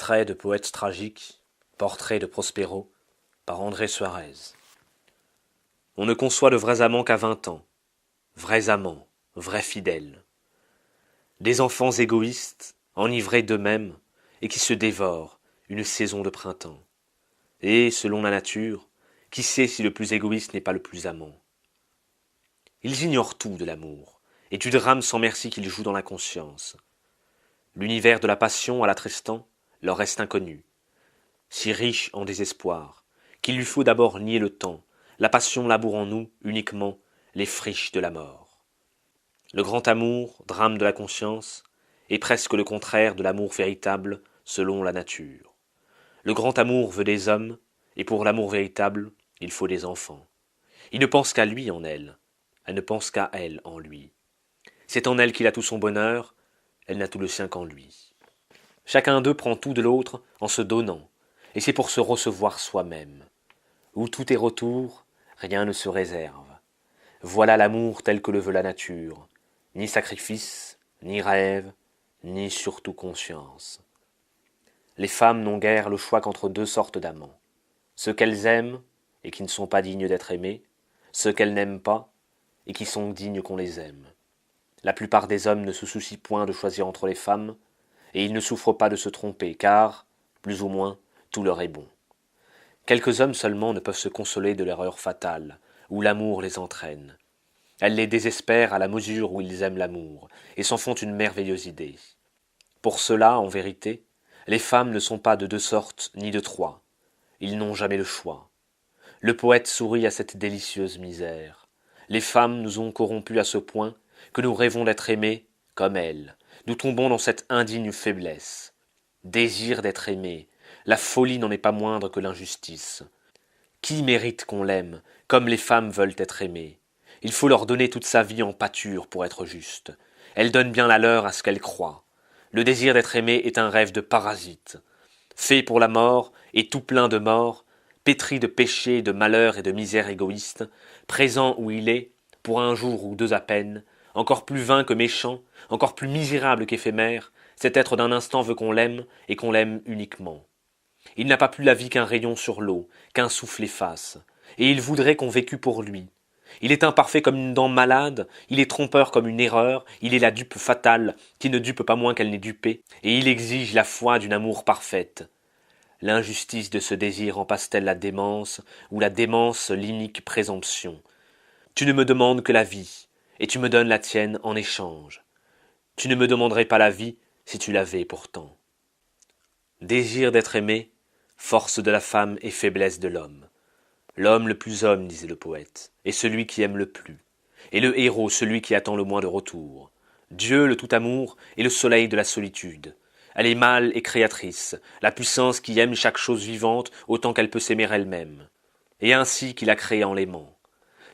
Portrait de poète tragique, portrait de Prospero, par André Suarez. On ne conçoit de vrais amants qu'à 20 ans, vrais amants, vrais fidèles. Des enfants égoïstes, enivrés d'eux-mêmes, et qui se dévorent une saison de printemps. Et, selon la nature, qui sait si le plus égoïste n'est pas le plus amant? Ils ignorent tout de l'amour, et du drame sans merci qu'ils jouent dans la conscience. L'univers de la passion à l'attristant leur reste inconnu, si riche en désespoir, qu'il lui faut d'abord nier le temps, la passion laboure en nous uniquement les friches de la mort. Le grand amour, drame de la conscience, est presque le contraire de l'amour véritable selon la nature. Le grand amour veut des hommes, et pour l'amour véritable, il faut des enfants. Il ne pense qu'à lui en elle ne pense qu'à elle en lui. C'est en elle qu'il a tout son bonheur, elle n'a tout le sien qu'en lui. Chacun d'eux prend tout de l'autre en se donnant, et c'est pour se recevoir soi-même. Où tout est retour, rien ne se réserve. Voilà l'amour tel que le veut la nature, ni sacrifice, ni rêve, ni surtout conscience. Les femmes n'ont guère le choix qu'entre deux sortes d'amants, ceux qu'elles aiment et qui ne sont pas dignes d'être aimés, ceux qu'elles n'aiment pas et qui sont dignes qu'on les aime. La plupart des hommes ne se soucient point de choisir entre les femmes, et ils ne souffrent pas de se tromper, car, plus ou moins, tout leur est bon. Quelques hommes seulement ne peuvent se consoler de l'erreur fatale, où l'amour les entraîne. Elle les désespère à la mesure où ils aiment l'amour, et s'en font une merveilleuse idée. Pour cela, en vérité, les femmes ne sont pas de deux sortes ni de trois. Ils n'ont jamais le choix. Le poète sourit à cette délicieuse misère. Les femmes nous ont corrompus à ce point que nous rêvons d'être aimés comme elles. Nous tombons dans cette indigne faiblesse. Désir d'être aimé, la folie n'en est pas moindre que l'injustice. Qui mérite qu'on l'aime, comme les femmes veulent être aimées? Il faut leur donner toute sa vie en pâture pour être juste. Elles donnent bien la leur à ce qu'elles croient. Le désir d'être aimé est un rêve de parasite. Fait pour la mort et tout plein de mort, pétri de péchés, de malheurs et de misères égoïstes, présent où il est, pour un jour ou deux à peine, encore plus vain que méchant, encore plus misérable qu'éphémère, cet être d'un instant veut qu'on l'aime et qu'on l'aime uniquement. Il n'a pas plus la vie qu'un rayon sur l'eau, qu'un souffle efface, et il voudrait qu'on vécût pour lui. Il est imparfait comme une dent malade, il est trompeur comme une erreur, il est la dupe fatale, qui ne dupe pas moins qu'elle n'est dupée, et il exige la foi d'une amour parfaite. L'injustice de ce désir en passe-t-elle la démence, ou la démence l'inique présomption? Tu ne me demandes que la vie, et tu me donnes la tienne en échange. Tu ne me demanderais pas la vie si tu l'avais pourtant. Désir d'être aimé, force de la femme et faiblesse de l'homme. L'homme le plus homme, disait le poète, est celui qui aime le plus, et le héros celui qui attend le moins de retour. Dieu, le tout amour, est le soleil de la solitude. Elle est mâle et créatrice, la puissance qui aime chaque chose vivante autant qu'elle peut s'aimer elle-même. Et ainsi qu'il a créé en l'aimant.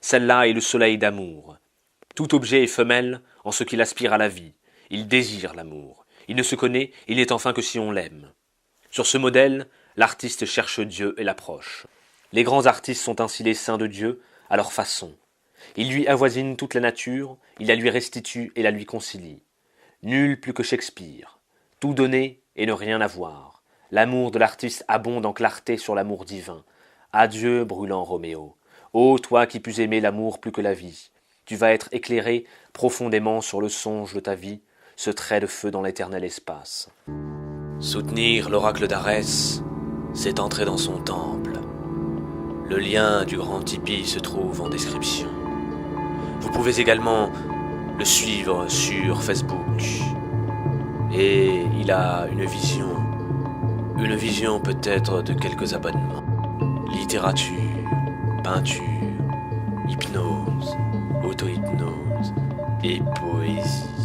Celle-là est le soleil d'amour. Tout objet est femelle en ce qu'il aspire à la vie. Il désire l'amour. Il ne se connaît, il n'est enfin que si on l'aime. Sur ce modèle, l'artiste cherche Dieu et l'approche. Les grands artistes sont ainsi les saints de Dieu, à leur façon. Ils lui avoisinent toute la nature, il la lui restitue et la lui concilie. Nul plus que Shakespeare. Tout donner et ne rien avoir. L'amour de l'artiste abonde en clarté sur l'amour divin. Adieu, brûlant Roméo. Ô toi qui pus aimer l'amour plus que la vie, tu vas être éclairé profondément sur le songe de ta vie, ce trait de feu dans l'éternel espace. Soutenir l'oracle d'Arès, c'est entrer dans son temple. Le lien du grand tipi se trouve en description. Vous pouvez également le suivre sur Facebook. Et il a une vision peut-être de quelques abonnements. Littérature, peinture, hypnose, auto-hypnose et poésie.